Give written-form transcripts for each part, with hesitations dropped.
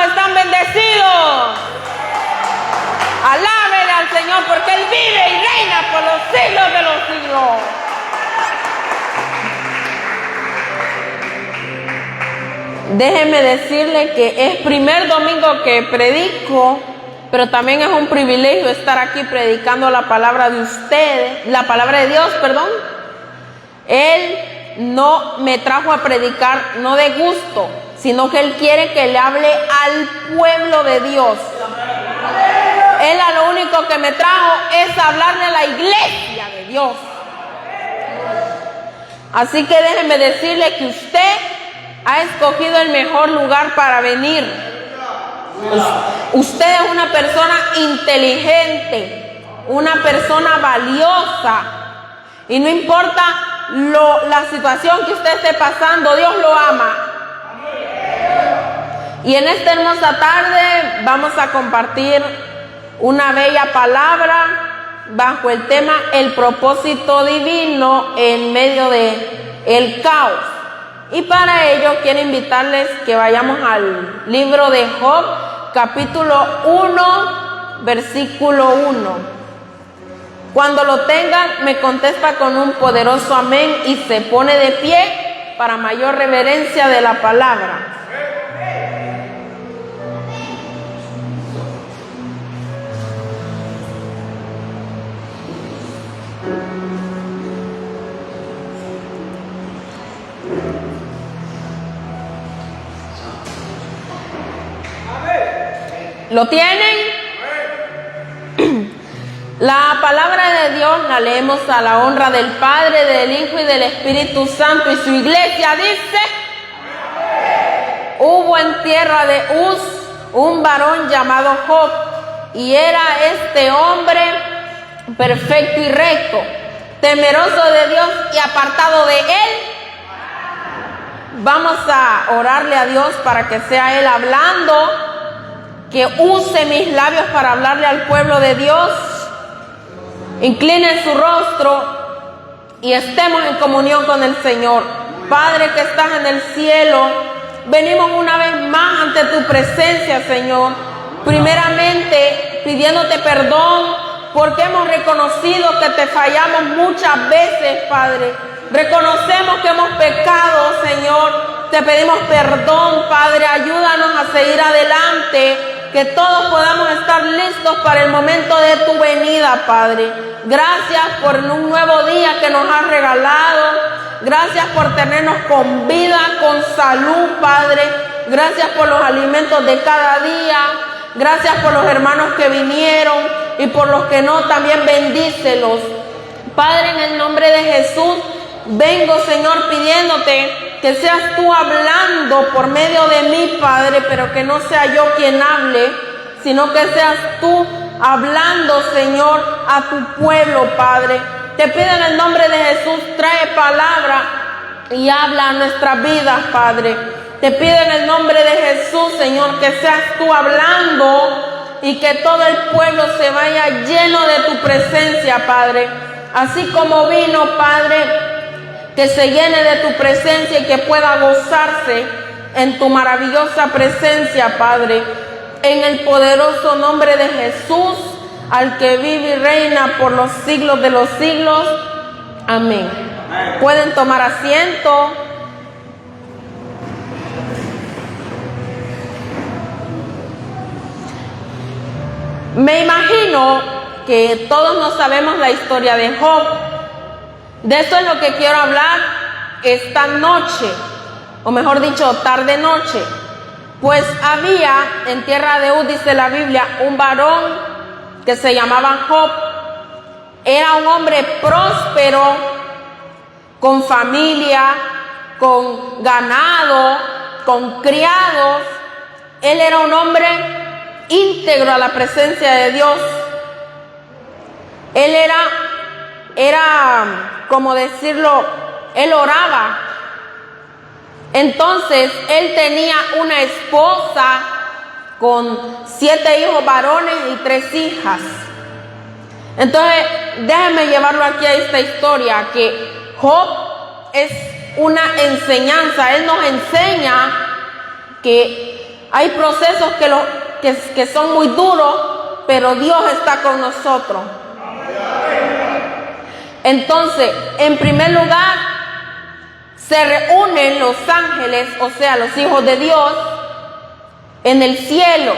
están bendecidos? Alábenle al Señor porque Él vive y reina por los siglos de los siglos. Déjeme decirle que es primer domingo que predico, pero también es un privilegio estar aquí predicando la palabra de ustedes, la palabra de Dios, perdón. Él no me trajo a predicar, no de gusto, sino que Él quiere que le hable al pueblo de Dios. Él a lo único que me trajo es hablarle a la iglesia de Dios. Así que déjeme decirle que usted ha escogido el mejor lugar para venir. Usted es una persona inteligente, una persona valiosa, y no importa la situación que usted esté pasando, Dios lo ama. Y en esta hermosa tarde vamos a compartir una bella palabra bajo el tema el propósito divino en medio de el caos. Y para ello quiero invitarles que vayamos al libro de Job, capítulo 1, versículo 1. Cuando lo tengan, me contesta con un poderoso amén y se pone de pie para mayor reverencia de la palabra. ¿Lo tienen? La palabra de Dios la leemos a la honra del Padre, del Hijo y del Espíritu Santo, y su iglesia dice: hubo en tierra de Uz un varón llamado Job, y era este hombre perfecto y recto, temeroso de Dios y apartado de Él. Vamos a orarle a Dios para que sea Él hablando, que use mis labios para hablarle al pueblo de Dios. Incline su rostro y estemos en comunión con el Señor. Padre que estás en el cielo, venimos una vez más ante tu presencia, Señor. Primeramente pidiéndote perdón porque hemos reconocido que te fallamos muchas veces, Padre. Reconocemos que hemos pecado, Señor. Te pedimos perdón, Padre. Ayúdanos a seguir adelante, que todos podamos estar listos para el momento de tu venida, Padre. Gracias por un nuevo día que nos has regalado. Gracias por tenernos con vida, con salud, Padre. Gracias por los alimentos de cada día. Gracias por los hermanos que vinieron y por los que no, también bendícelos. Padre, en el nombre de Jesús, vengo, Señor, pidiéndote que seas tú hablando por medio de mí, Padre, pero que no sea yo quien hable, sino que seas tú hablando, Señor, a tu pueblo, Padre. Te pido en el nombre de Jesús, trae palabra y habla a nuestras vidas, Padre. Te pido en el nombre de Jesús, Señor, que seas tú hablando y que todo el pueblo se vaya lleno de tu presencia, Padre. Así como vino, Padre, que se llene de tu presencia y que pueda gozarse en tu maravillosa presencia, Padre. En el poderoso nombre de Jesús, al que vive y reina por los siglos de los siglos. Amén. Pueden tomar asiento. Me imagino que todos no sabemos la historia de Job. De eso es lo que quiero hablar esta noche, o mejor dicho, tarde-noche. Pues había en tierra de Uz, dice la Biblia, un varón que se llamaba Job. Era un hombre próspero, con familia, con ganado, con criados. Él era un hombre íntegro a la presencia de Dios. Él era, como decirlo, él oraba. Entonces, él tenía una esposa con 7 hijos varones y 3 hijas. Entonces, déjenme llevarlo aquí a esta historia, que Job es una enseñanza. Él nos enseña que Hay procesos que son muy duros, pero Dios está con nosotros. Entonces, en primer lugar, se reúnen los ángeles, o sea, los hijos de Dios, en el cielo,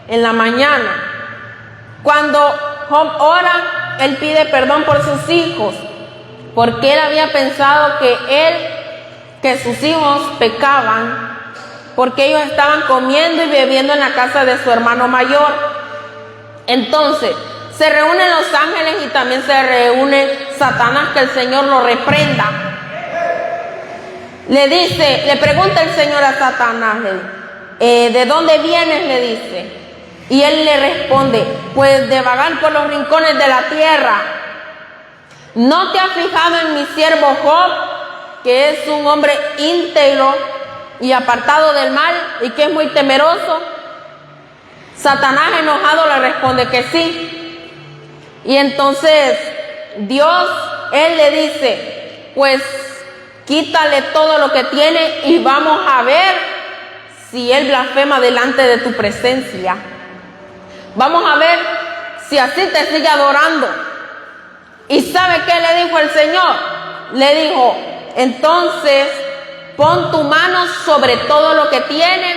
en la mañana. Cuando Job ora, él pide perdón por sus hijos, porque él había pensado que sus hijos pecaban, porque ellos estaban comiendo y bebiendo en la casa de su hermano mayor. Entonces, se reúnen los ángeles y también se reúne Satanás, que el Señor lo reprenda. Le pregunta el Señor a Satanás, ¿de dónde vienes?, le dice. Y él le responde, pues de vagar por los rincones de la tierra. ¿No te has fijado en mi siervo Job, que es un hombre íntegro y apartado del mal y que es muy temeroso? Satanás, enojado, le responde que sí. Y entonces Dios, él le dice, pues quítale todo lo que tiene y vamos a ver si él blasfema delante de tu presencia. Vamos a ver si así te sigue adorando. ¿Y sabe qué le dijo el Señor? Le dijo, entonces pon tu mano sobre todo lo que tiene,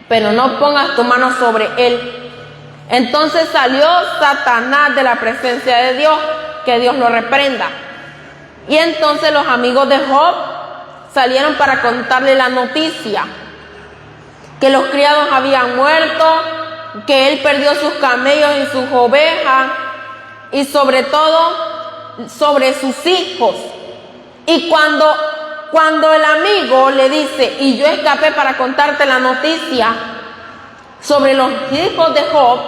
pero no pongas tu mano sobre él. Entonces salió Satanás de la presencia de Dios, que Dios lo reprenda. Y entonces los amigos de Job salieron para contarle la noticia, que los criados habían muerto, que él perdió sus camellos y sus ovejas, y sobre todo sobre sus hijos. Y cuando el amigo le dice, y yo escapé para contarte la noticia sobre los hijos de Job,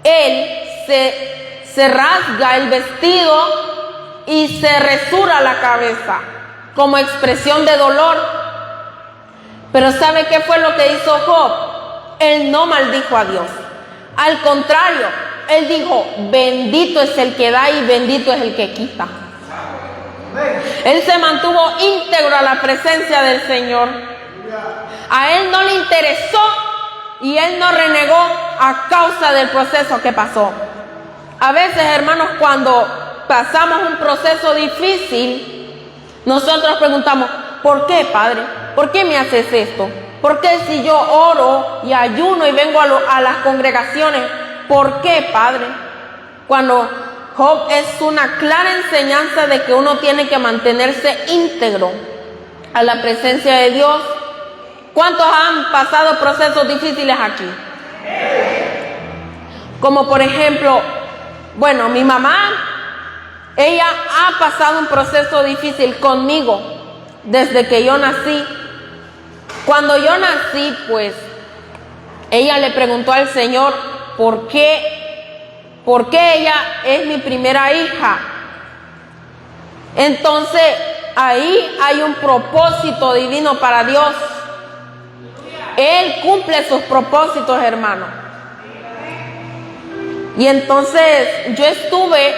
él se rasga el vestido y se resura la cabeza como expresión de dolor. Pero ¿sabe qué fue lo que hizo Job? Él no maldijo a Dios. Al contrario, él dijo, bendito es el que da y bendito es el que quita. Él se mantuvo íntegro a la presencia del Señor. A él no le interesó y él no renegó a causa del proceso que pasó. A veces, hermanos, cuando pasamos un proceso difícil, nosotros preguntamos, ¿por qué, Padre? ¿Por qué me haces esto? ¿Por qué si yo oro y ayuno y vengo a las congregaciones? ¿Por qué, Padre? Cuando Job es una clara enseñanza de que uno tiene que mantenerse íntegro a la presencia de Dios. ¿Cuántos han pasado procesos difíciles aquí? Como por ejemplo, bueno, mi mamá, ella ha pasado un proceso difícil conmigo desde que yo nací. Cuando yo nací, pues, ella le preguntó al Señor, ¿por qué ella es mi primera hija? Entonces, ahí hay un propósito divino para Dios. Él cumple sus propósitos, hermano. Y entonces, yo estuve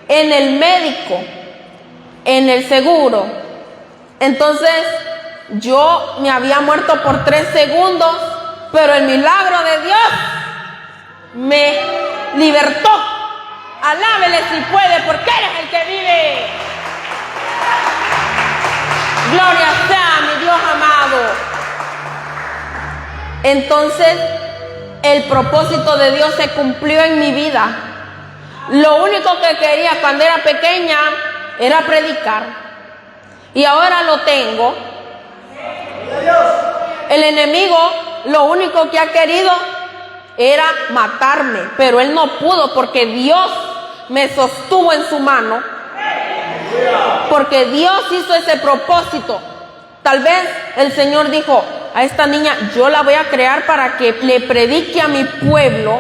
en el médico, en el seguro. Entonces, yo me había muerto por 3 segundos, pero el milagro de Dios me libertó. Alábele si puede, porque Él es el que vive. Gloria sea mi Dios amado. Entonces, el propósito de Dios se cumplió en mi vida. Lo único que quería cuando era pequeña era predicar. Y ahora lo tengo. El enemigo lo único que ha querido era matarme, pero él no pudo porque Dios me sostuvo en su mano, porque Dios hizo ese propósito. Tal vez el Señor dijo, a esta niña yo la voy a crear para que le predique a mi pueblo.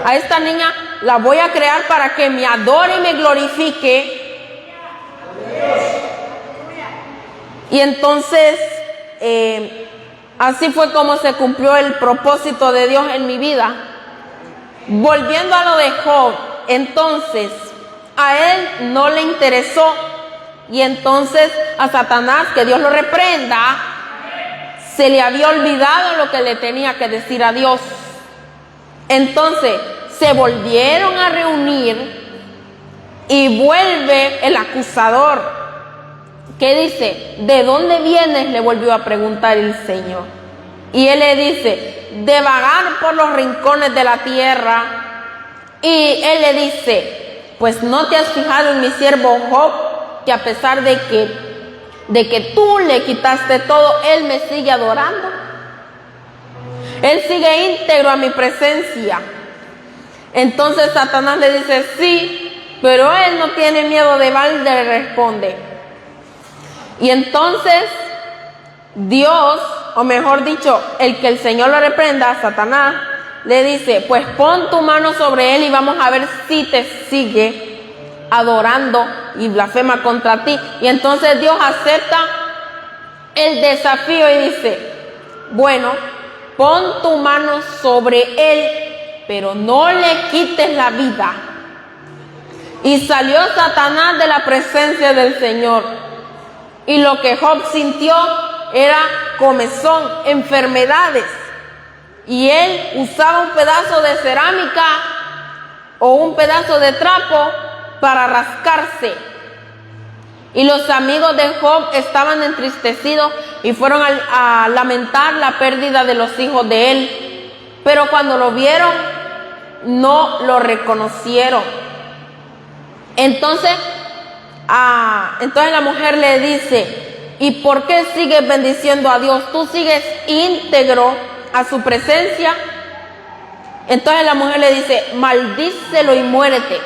A esta niña la voy a crear para que me adore y me glorifique. Y entonces, así fue como se cumplió el propósito de Dios en mi vida. Volviendo a lo de Job, entonces, a él no le interesó. Y entonces a Satanás, que Dios lo reprenda, se le había olvidado lo que le tenía que decir a Dios. Entonces se volvieron a reunir y vuelve el acusador, que dice: ¿de dónde vienes?, le volvió a preguntar el Señor. Y él le dice: de vagar por los rincones de la tierra. Y él le dice: pues no te has fijado en mi siervo Job, que a pesar de que tú le quitaste todo, él me sigue adorando. Él sigue íntegro a mi presencia. Entonces Satanás le dice: sí, pero él no tiene miedo de balde, le responde. Y entonces Dios, o mejor dicho, el Señor lo reprenda a Satanás, le dice: pues pon tu mano sobre él y vamos a ver si te sigue adorando y blasfema contra ti. Y entonces Dios acepta el desafío y dice: bueno, pon tu mano sobre él, pero no le quites la vida. Y salió Satanás de la presencia del Señor. Y lo que Job sintió era comezón, enfermedades. Y él usaba un pedazo de cerámica o un pedazo de trapo para rascarse. Y los amigos de Job estaban entristecidos y fueron a lamentar la pérdida de los hijos de él. Pero cuando lo vieron, no lo reconocieron. Entonces la mujer le dice: ¿y por qué sigues bendiciendo a Dios? ¿Tú sigues íntegro a su presencia? Entonces la mujer le dice: maldícelo y muérete.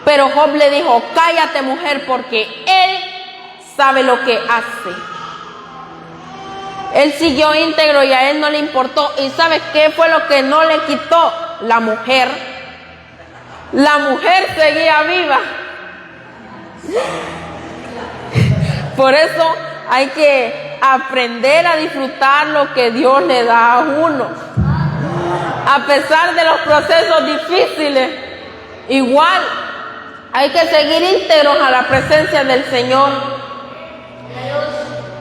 Pero Job le dijo: cállate, mujer, porque él sabe lo que hace. Él siguió íntegro y a él no le importó. ¿Y sabes qué fue lo que no le quitó? La mujer. La mujer seguía viva. Por eso hay que aprender a disfrutar lo que Dios le da a uno. A pesar de los procesos difíciles, igual hay que seguir íntegros a la presencia del Señor.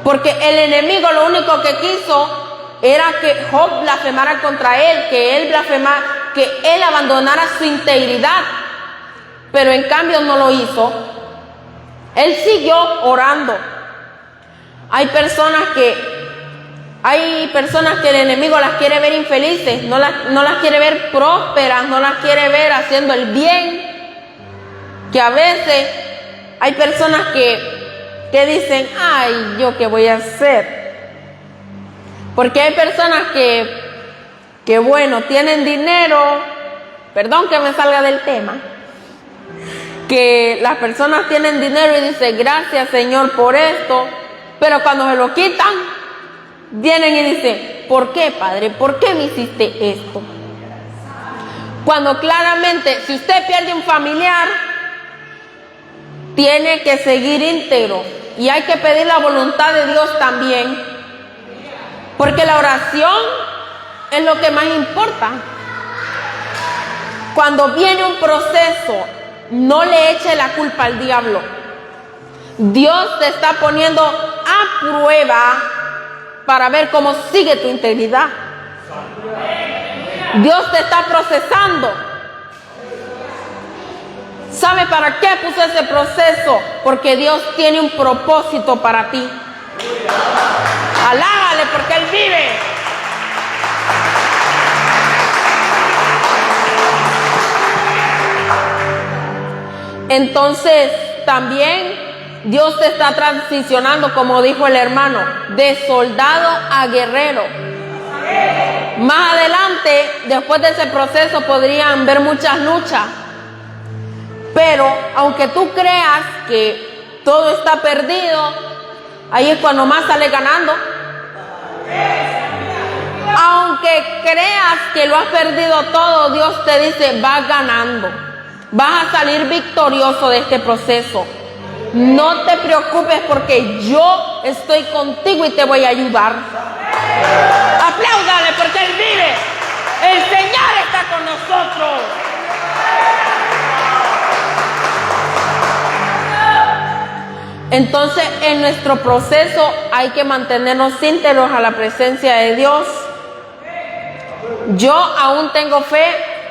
Porque el enemigo lo único que quiso era que Job blasfemara contra él, que él abandonara su integridad. Pero en cambio no lo hizo. Él siguió orando. Hay personas que el enemigo las quiere ver infelices, no las quiere ver prósperas, no las quiere ver haciendo el bien. Que a veces hay personas que dicen: ay, ¿yo qué voy a hacer? Porque hay personas que bueno, tienen dinero, perdón que me salga del tema, que las personas tienen dinero y dicen: gracias, Señor, por esto, pero cuando se lo quitan, vienen y dicen: ¿por qué, Padre? ¿Por qué me hiciste esto? Cuando claramente, si usted pierde un familiar, tiene que seguir íntegro y hay que pedir la voluntad de Dios también, porque la oración es lo que más importa. Cuando viene un proceso, no le eche la culpa al diablo. Dios te está poniendo a prueba para ver cómo sigue tu integridad. Dios te está procesando. ¿Sabe para qué puso ese proceso? Porque Dios tiene un propósito para ti. Alábale porque Él vive. Entonces, también Dios te está transicionando, como dijo el hermano, de soldado a guerrero. Más adelante, después de ese proceso, podrían ver muchas luchas. Pero aunque tú creas que todo está perdido, ahí es cuando más sale ganando. Aunque creas que lo has perdido todo, Dios te dice: vas ganando, vas a salir victorioso de este proceso. No te preocupes porque yo estoy contigo y te voy a ayudar. Apláudale porque Él vive. El Señor está con nosotros. Entonces, en nuestro proceso hay que mantenernos íntegros a la presencia de Dios. Yo aún tengo fe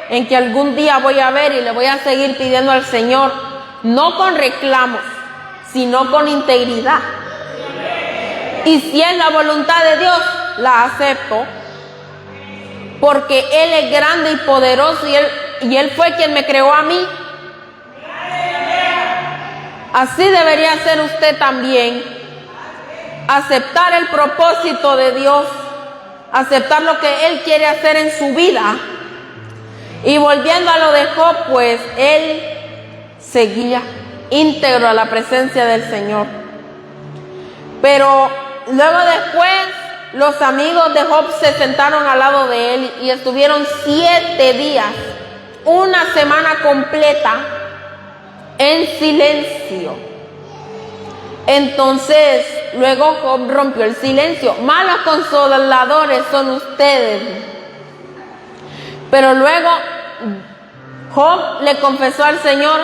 en que algún día voy a ver y le voy a seguir pidiendo al Señor, no con reclamos, sino con integridad. Y si es la voluntad de Dios, la acepto, porque Él es grande y poderoso y Él fue quien me creó a mí. Así debería ser usted también. Aceptar el propósito de Dios, aceptar lo que Él quiere hacer en su vida. Y volviendo a lo de Job, pues él seguía íntegro a la presencia del Señor. Pero luego después los amigos de Job se sentaron al lado de él y estuvieron 7 días, una semana completa, en silencio. Entonces, luego Job rompió el silencio. Malos consoladores son ustedes. Pero luego Job le confesó al Señor: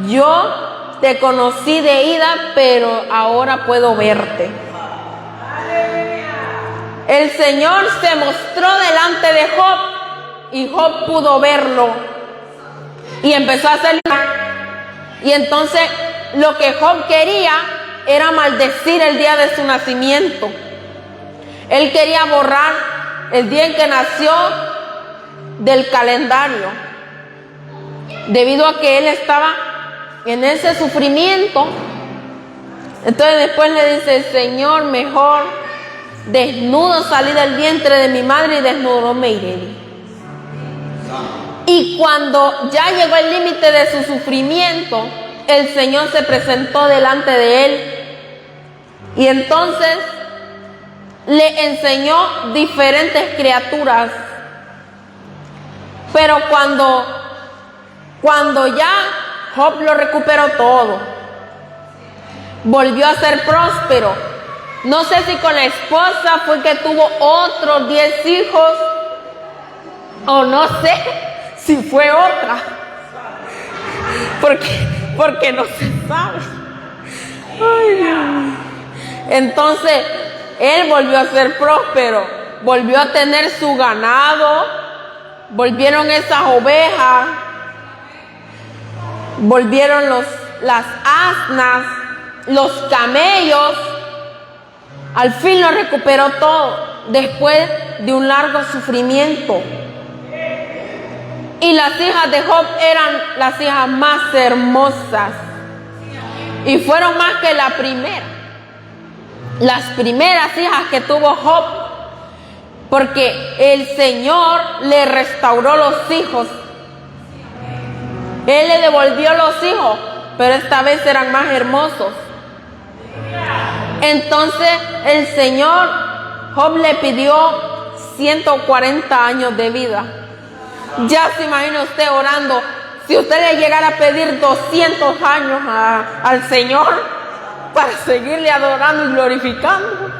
yo te conocí de ida, pero ahora puedo verte. El Señor se mostró delante de Job y Job pudo verlo y empezó a hacer. Y entonces lo que Job quería era maldecir el día de su nacimiento. Él quería borrar el día en que nació del calendario, debido a que él estaba en ese sufrimiento. Entonces después le dice: Señor, mejor desnudo salí del vientre de mi madre y desnudo me iré. Y cuando ya llegó el límite de su sufrimiento, el Señor se presentó delante de él y entonces le enseñó diferentes criaturas. Pero cuando ya Job lo recuperó todo, volvió a ser próspero. No sé si con la esposa fue que tuvo otros 10 hijos, o no sé si fue otra, porque no se sabe. Ay, Dios. Entonces, él volvió a ser próspero, volvió a tener su ganado, volvieron esas ovejas, volvieron las asnas, los camellos. Al fin lo recuperó todo, después de un largo sufrimiento. Y las hijas de Job eran las hijas más hermosas. Y fueron más que la primera. Las primeras hijas que tuvo Job. Porque el Señor le restauró los hijos. Él le devolvió los hijos, pero esta vez eran más hermosos. Entonces el Señor, Job le pidió 140 años de vida. Ya se imagina usted orando, si usted le llegara a pedir 200 años al Señor para seguirle adorando y glorificando.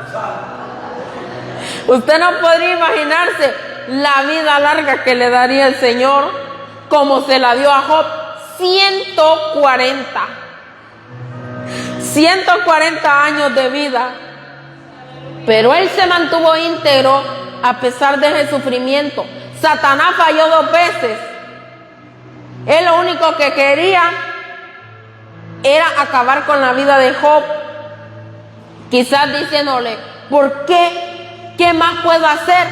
Usted no podría imaginarse la vida larga que le daría el Señor como se la dio a Job. 140 años de vida. Pero él se mantuvo íntegro a pesar de ese sufrimiento. Satanás falló 2 veces. Él lo único que quería era acabar con la vida de Job. Quizás diciéndole: ¿por qué? ¿Qué más puedo hacer?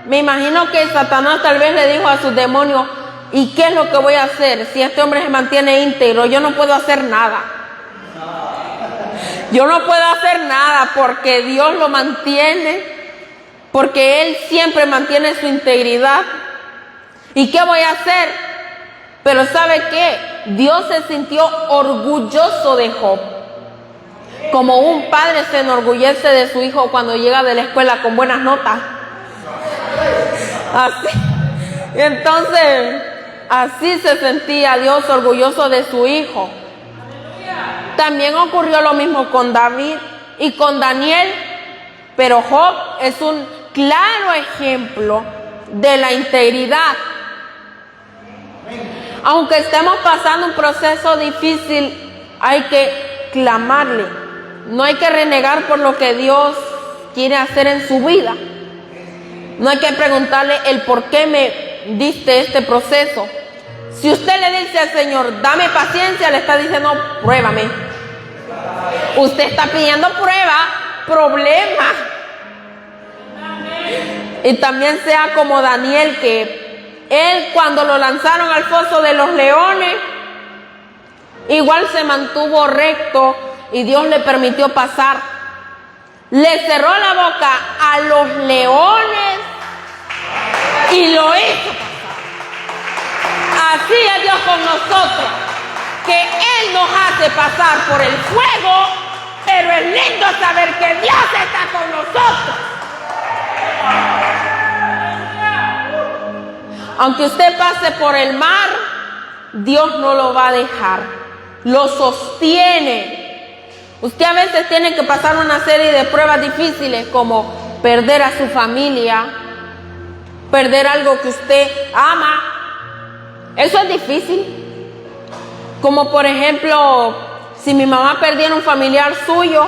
Me imagino que Satanás tal vez le dijo a sus demonios: ¿y qué es lo que voy a hacer? Si este hombre se mantiene íntegro, yo no puedo hacer nada. Yo no puedo hacer nada porque Dios lo mantiene, porque Él siempre mantiene su integridad. ¿Y qué voy a hacer? Pero ¿sabe qué? Dios se sintió orgulloso de Job. Como un padre se enorgullece de su hijo cuando llega de la escuela con buenas notas. Así. Entonces, así se sentía Dios orgulloso de su hijo. También ocurrió lo mismo con David y con Daniel, pero Job es un claro ejemplo de la integridad. Aunque estemos pasando un proceso difícil, hay que clamarle no hay que renegar por lo que Dios quiere hacer en su vida. No hay que preguntarle el por qué me diste este proceso. Si usted le dice al Señor, dame paciencia, le está diciendo, pruébame. Usted está pidiendo prueba, problema. Y también sea como Daniel, que él cuando lo lanzaron al foso de los leones, igual se mantuvo recto y Dios le permitió pasar. Le cerró la boca a los leones y lo hizo pasar. Así es Dios con nosotros, que Él nos hace pasar por el fuego, pero es lindo saber que Dios está con nosotros. Aunque usted pase por el mar, Dios no lo va a dejar, lo sostiene. Usted a veces tiene que pasar una serie de pruebas difíciles, como perder a su familia, perder algo que usted ama. Eso es difícil. Como por ejemplo, si mi mamá perdiera un familiar suyo,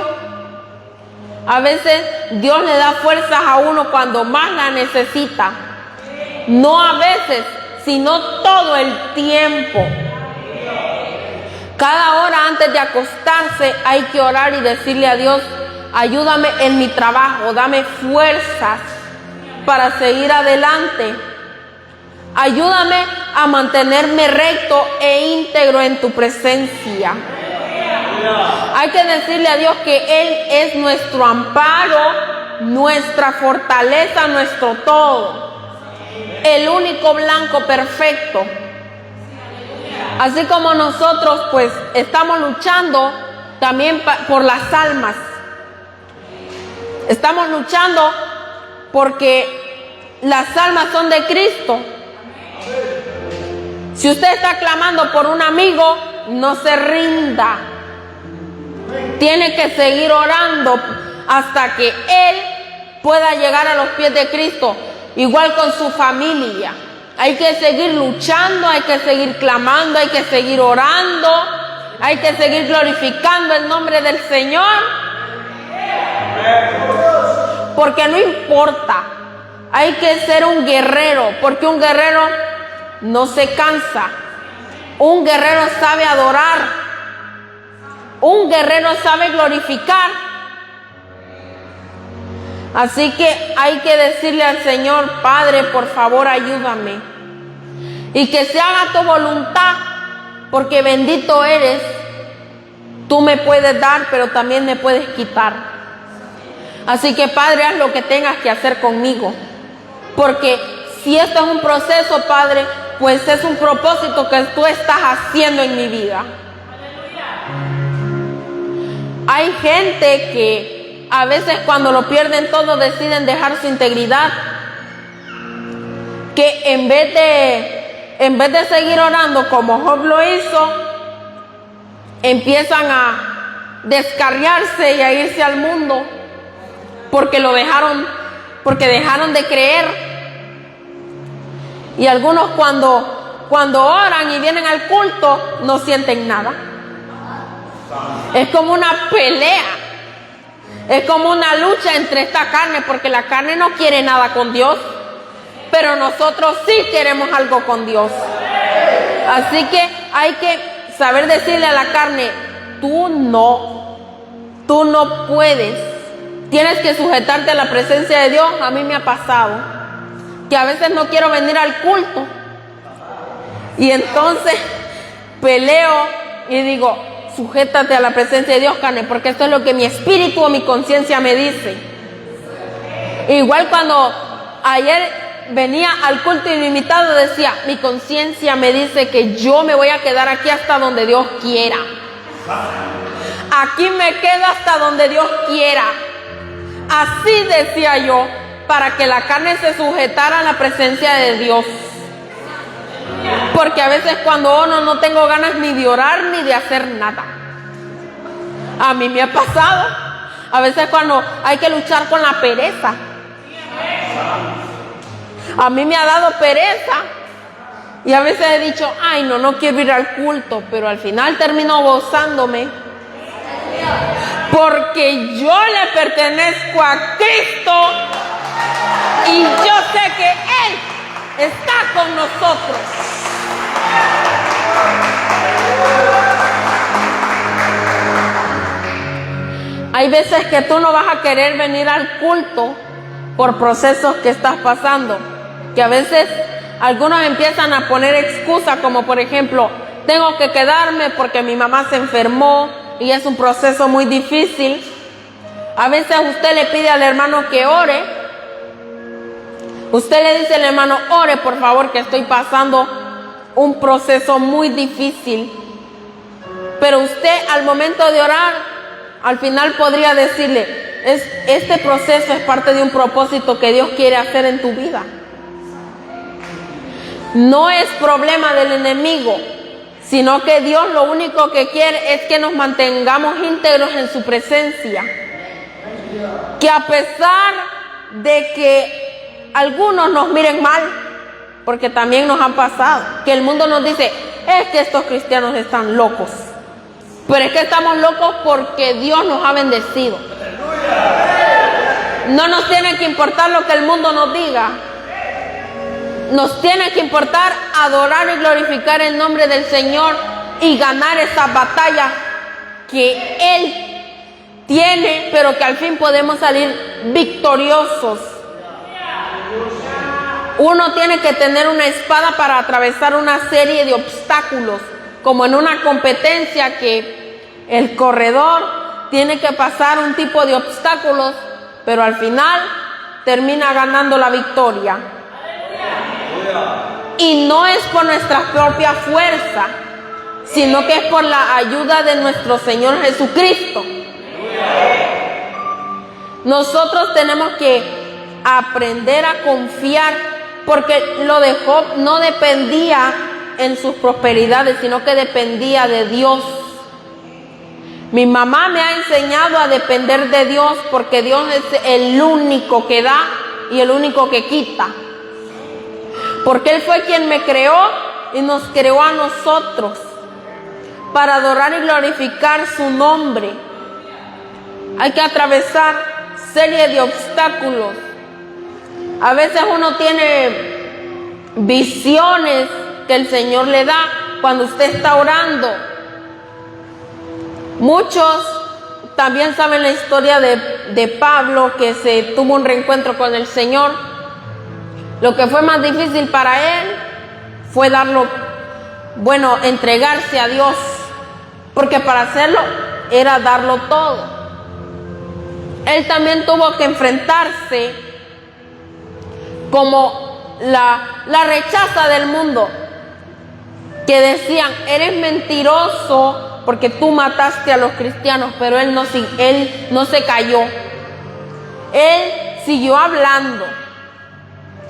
a veces Dios le da fuerzas a uno cuando más la necesita. No a veces, sino todo el tiempo. Cada hora antes de acostarse hay que orar y decirle a Dios, ayúdame en mi trabajo, dame fuerzas para seguir adelante. Ayúdame a mantenerme recto e íntegro en tu presencia. Hay que decirle a Dios que Él es nuestro amparo, nuestra fortaleza, nuestro todo. El único blanco perfecto. Así como nosotros pues estamos luchando también por las almas. Estamos luchando porque las almas son de Cristo. Si usted está clamando por un amigo, no se rinda. Tiene que seguir orando hasta que él pueda llegar a los pies de Cristo. Igual con su familia. Hay que seguir luchando, hay que seguir clamando, hay que seguir orando, hay que seguir glorificando el nombre del Señor. Porque no importa, hay que ser un guerrero, porque un guerrero no se cansa. Un guerrero sabe adorar, un guerrero sabe glorificar. Así que hay que decirle al Señor, Padre, por favor, ayúdame. Y que se haga tu voluntad, porque bendito eres. Tú me puedes dar, pero también me puedes quitar. Así que, Padre, haz lo que tengas que hacer conmigo. Porque si esto es un proceso, Padre, pues es un propósito que tú estás haciendo en mi vida. Hay gente que a veces cuando lo pierden todo deciden dejar su integridad, que en vez de seguir orando como Job lo hizo, empiezan a descarriarse y a irse al mundo porque dejaron de creer. Y algunos cuando oran y vienen al culto no sienten nada. Es como una pelea. Es como una lucha entre esta carne, porque la carne no quiere nada con Dios, pero nosotros sí queremos algo con Dios. Así que hay que saber decirle a la carne, tú no puedes. Tienes que sujetarte a la presencia de Dios. A mí me ha pasado que a veces no quiero venir al culto y entonces peleo y digo, sujétate a la presencia de Dios, carne, porque esto es lo que mi espíritu o mi conciencia me dice. Igual cuando ayer venía al culto ilimitado, decía, mi conciencia me dice que yo me voy a quedar aquí hasta donde Dios quiera. Aquí me quedo hasta donde Dios quiera. Así decía yo, para que la carne se sujetara a la presencia de Dios. Porque a veces cuando no tengo ganas ni de orar ni de hacer nada. A mí me ha pasado. A veces cuando hay que luchar con la pereza. A mí me ha dado pereza. Y a veces he dicho, ay, no quiero ir al culto. Pero al final termino gozándome. Porque yo le pertenezco a Cristo y yo sé que Él está con nosotros. Hay veces que tú no vas a querer venir al culto por procesos que estás pasando, que a veces algunos empiezan a poner excusas, como por ejemplo, tengo que quedarme porque mi mamá se enfermó y es un proceso muy difícil. A veces usted le pide al hermano que ore. Usted le dice al hermano, ore por favor que estoy pasando un proceso muy difícil. Pero usted al momento de orar, al final podría decirle, este proceso es parte de un propósito que Dios quiere hacer en tu vida. No es problema del enemigo, sino que Dios lo único que quiere es que nos mantengamos íntegros en su presencia. Que a pesar de que algunos nos miren mal, porque también nos han pasado, que el mundo nos dice, es que estos cristianos están locos. Pero es que estamos locos porque Dios nos ha bendecido. No nos tiene que importar lo que el mundo nos diga. Nos tiene que importar adorar y glorificar el nombre del Señor y ganar esa batalla que Él tiene, pero que al fin podemos salir victoriosos. Uno tiene que tener una espada para atravesar una serie de obstáculos, como en una competencia que el corredor tiene que pasar un tipo de obstáculos, pero al final termina ganando la victoria. Y no es por nuestra propia fuerza, sino que es por la ayuda de nuestro Señor Jesucristo. Nosotros tenemos que aprender a confiar, porque lo de Job no dependía en sus prosperidades, sino que dependía de Dios. Mi mamá me ha enseñado a depender de Dios, porque Dios es el único que da y el único que quita. Porque Él fue quien me creó y nos creó a nosotros para adorar y glorificar su nombre. Hay que atravesar serie de obstáculos. A veces uno tiene visiones que el Señor le da cuando usted está orando. Muchos también saben la historia de Pablo, que se tuvo un reencuentro con el Señor. Lo que fue más difícil para él fue entregarse a Dios, porque para hacerlo era darlo todo. Él también tuvo que enfrentarse como la rechaza del mundo, que decían, eres mentiroso porque tú mataste a los cristianos, pero él no se cayó. Él siguió hablando.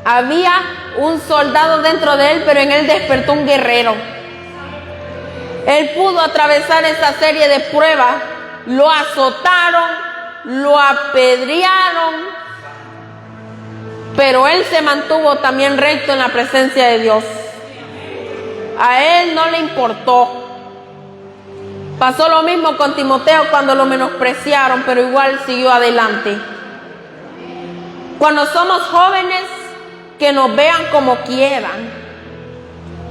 Había un soldado dentro de él, pero en él despertó un guerrero. Él pudo atravesar esa serie de pruebas. Lo azotaron, lo apedrearon, pero él se mantuvo también recto en la presencia de Dios. A él no le importó. Pasó lo mismo con Timoteo cuando lo menospreciaron, pero igual siguió adelante. Cuando somos jóvenes, que nos vean como quieran,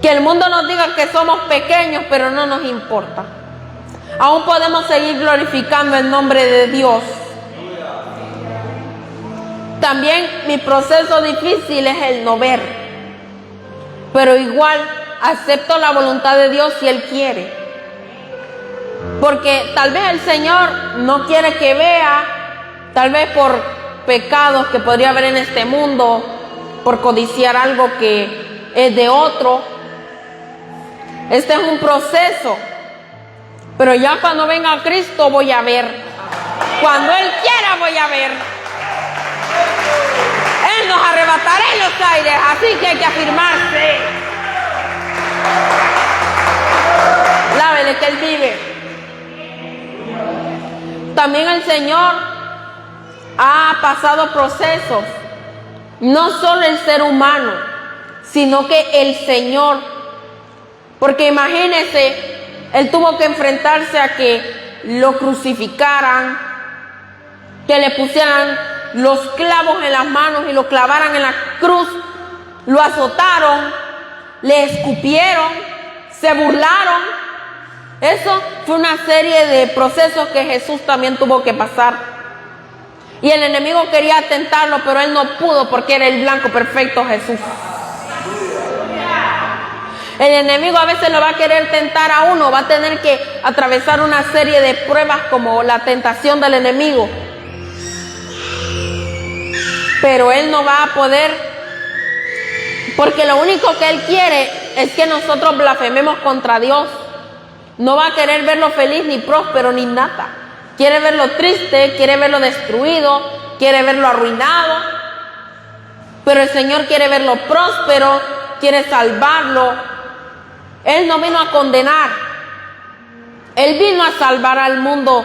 que el mundo nos diga que somos pequeños, pero no nos importa. Aún podemos seguir glorificando el nombre de Dios. También mi proceso difícil es el no ver, pero igual acepto la voluntad de Dios si Él quiere, porque tal vez el Señor no quiere que vea, tal vez por pecados que podría haber en este mundo, por codiciar algo que es de otro. Este es un proceso, pero ya cuando venga a Cristo voy a ver. Cuando Él quiera voy a ver. Él nos arrebatará en los aires, así que hay que afirmarse. Lávele que Él vive. También el Señor ha pasado procesos. No solo el ser humano, sino que el Señor. Porque imagínense, Él tuvo que enfrentarse a que lo crucificaran, que le pusieran los clavos en las manos y lo clavaran en la cruz. Lo azotaron, le escupieron, se burlaron. Eso fue una serie de procesos que Jesús también tuvo que pasar. Y el enemigo quería tentarlo, pero él no pudo porque era el blanco perfecto Jesús. El enemigo a veces lo va a querer tentar a uno, va a tener que atravesar una serie de pruebas como la tentación del enemigo. Pero él no va a poder, porque lo único que él quiere es que nosotros blasfememos contra Dios. No va a querer verlo feliz, ni próspero, ni nada. Quiere verlo triste, quiere verlo destruido, quiere verlo arruinado. Pero el Señor quiere verlo próspero, quiere salvarlo. Él no vino a condenar. Él vino a salvar al mundo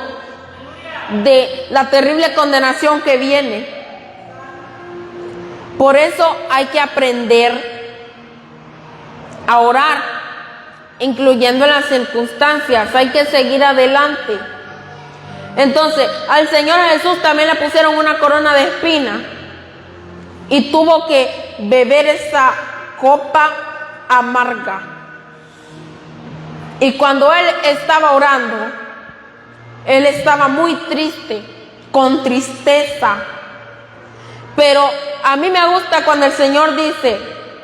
de la terrible condenación que viene. Por eso hay que aprender a orar, incluyendo en las circunstancias. Hay que seguir adelante. Entonces, al Señor Jesús también le pusieron una corona de espinas y tuvo que beber esa copa amarga. Y cuando él estaba orando, él estaba muy triste, con tristeza. Pero a mí me gusta cuando el Señor dice: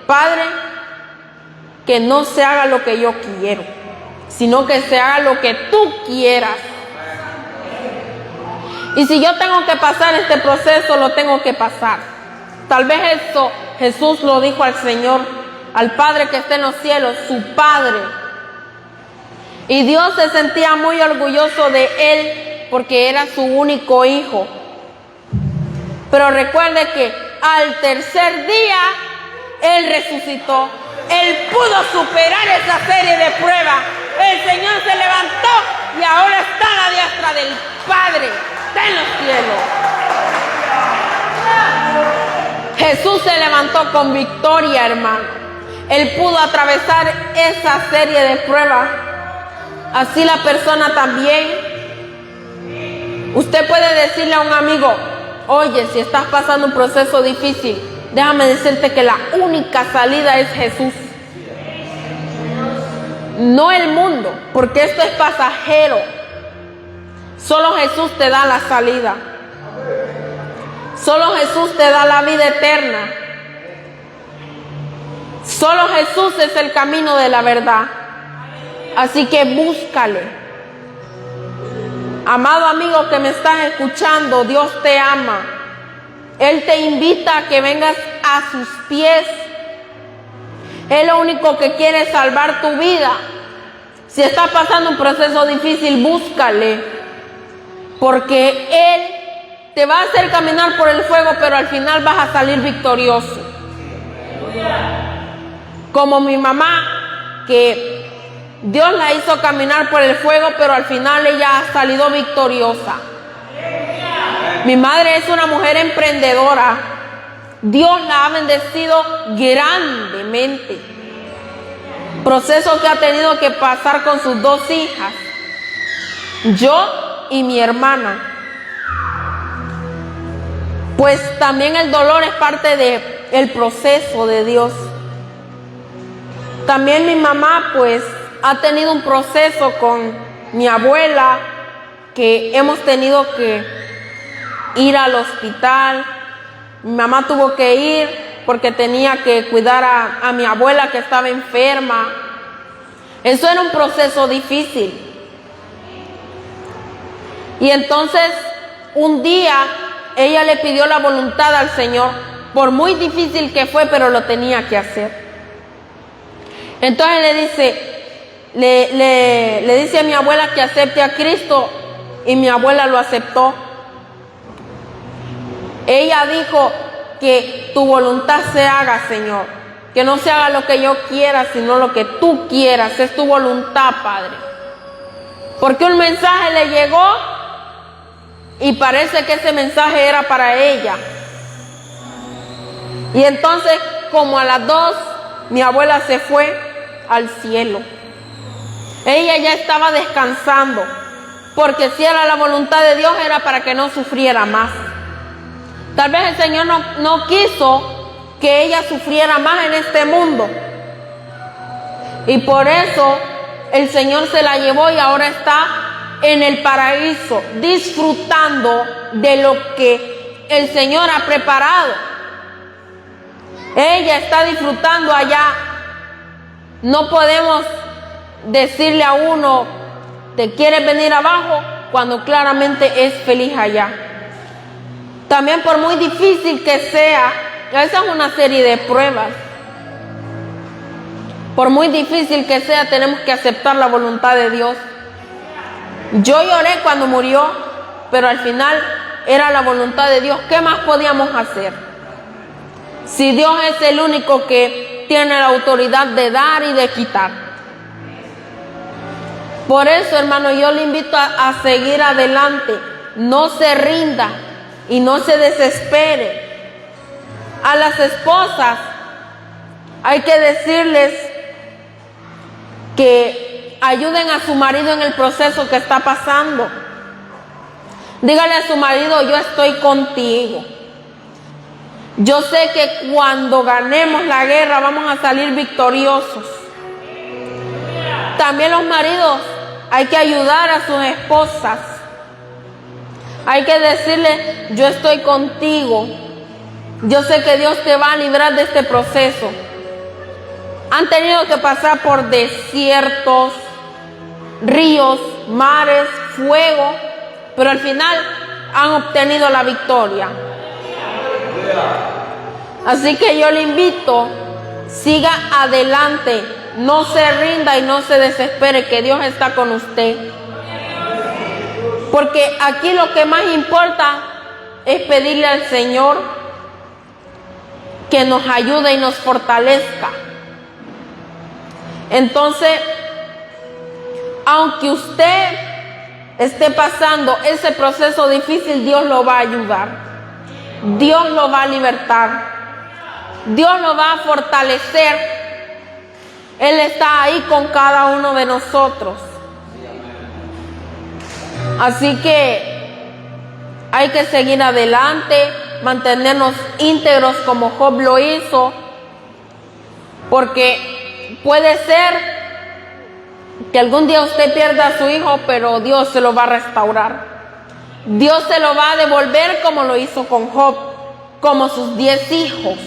Padre, que no se haga lo que yo quiero, sino que se haga lo que tú quieras. Y si yo tengo que pasar este proceso, lo tengo que pasar. Tal vez eso Jesús lo dijo al Señor, al Padre que está en los cielos, su Padre. Y Dios se sentía muy orgulloso de él porque era su único hijo. Pero recuerde que al tercer día él resucitó. Él pudo superar esa serie de pruebas. El Señor se levantó y ahora está a la diestra del Padre. Está en los cielos. Jesús se levantó con victoria, hermano. Él pudo atravesar esa serie de pruebas. Así la persona también. Usted puede decirle a un amigo: oye, si estás pasando un proceso difícil, déjame decirte que la única salida es Jesús. No el mundo, porque esto es pasajero. Solo Jesús te da la salida. Solo Jesús te da la vida eterna. Solo Jesús es el camino de la verdad. Así que búscale. Amado amigo que me estás escuchando, Dios te ama. Él te invita a que vengas a sus pies. Él lo único que quiere es salvar tu vida. Si estás pasando un proceso difícil, búscale. Porque Él te va a hacer caminar por el fuego, pero al final vas a salir victorioso. Como mi mamá, que Dios la hizo caminar por el fuego, pero al final ella ha salido victoriosa. Mi madre es una mujer emprendedora. Dios la ha bendecido grandemente. Proceso que ha tenido que pasar con sus dos hijas, yo y mi hermana. Pues también el dolor es parte del proceso de Dios. También mi mamá pues ha tenido un proceso con mi abuela, que hemos tenido que ir al hospital. Mi mamá tuvo que ir porque tenía que cuidar a mi abuela que estaba enferma. Eso era un proceso difícil. Y entonces un día ella le pidió la voluntad al Señor, por muy difícil que fue, pero lo tenía que hacer. Entonces le dice a mi abuela que acepte a Cristo, y mi abuela lo aceptó. Ella dijo: que tu voluntad se haga, Señor, que no se haga lo que yo quiera, sino lo que tú quieras, es tu voluntad, Padre. Porque un mensaje le llegó y parece que ese mensaje era para ella. Y entonces, como a las 2, mi abuela se fue al cielo. Ella ya estaba descansando. porque si era la voluntad de Dios era para que no sufriera más. Tal vez el Señor no quiso que ella sufriera más en este mundo, y por eso el Señor se la llevó y ahora está en el paraíso, disfrutando de lo que el Señor ha preparado. Ella está disfrutando allá. No podemos decirle a uno, ¿te quieres venir abajo?, cuando claramente es feliz allá. También, por muy difícil que sea, esa es una serie de pruebas. Por muy difícil que sea, tenemos que aceptar la voluntad de Dios. Yo lloré cuando murió, pero al final era la voluntad de Dios. ¿Qué más podíamos hacer? Si Dios es el único que tiene la autoridad de dar y de quitar. Por eso, hermano, yo le invito a seguir adelante. No se rinda y no se desespere. A las esposas hay que decirles que ayuden a su marido en el proceso que está pasando. Dígale a su marido, yo estoy contigo. Yo sé que cuando ganemos la guerra vamos a salir victoriosos. También los maridos hay que ayudar a sus esposas. Hay que decirle, yo estoy contigo. Yo sé que Dios te va a librar de este proceso. Han tenido que pasar por desiertos, ríos, mares, fuego, pero al final han obtenido la victoria. Así que yo le invito, siga adelante, no se rinda y no se desespere, que Dios está con usted. Porque aquí lo que más importa es pedirle al Señor que nos ayude y nos fortalezca. Entonces, aunque usted esté pasando ese proceso difícil, Dios lo va a ayudar. Dios lo va a libertar. Dios lo va a fortalecer. Él está ahí con cada uno de nosotros. Así que hay que seguir adelante, mantenernos íntegros como Job lo hizo, porque puede ser que algún día usted pierda a su hijo, pero Dios se lo va a restaurar. Dios se lo va a devolver como lo hizo con Job, como sus 10 hijos,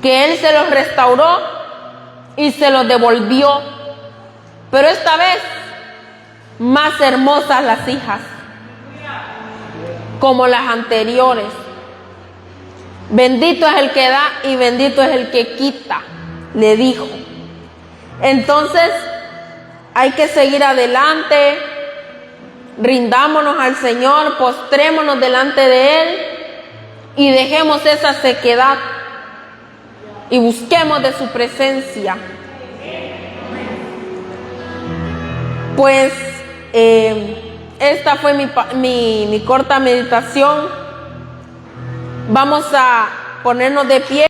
que Él se los restauró y se los devolvió. Pero esta vez, más hermosas las hijas, como las anteriores. Bendito es el que da y bendito es el que quita, le dijo. Entonces, hay que seguir adelante, rindámonos al Señor, postrémonos delante de Él y dejemos esa sequedad y busquemos de su presencia. Pues esta fue mi corta meditación. Vamos a ponernos de pie.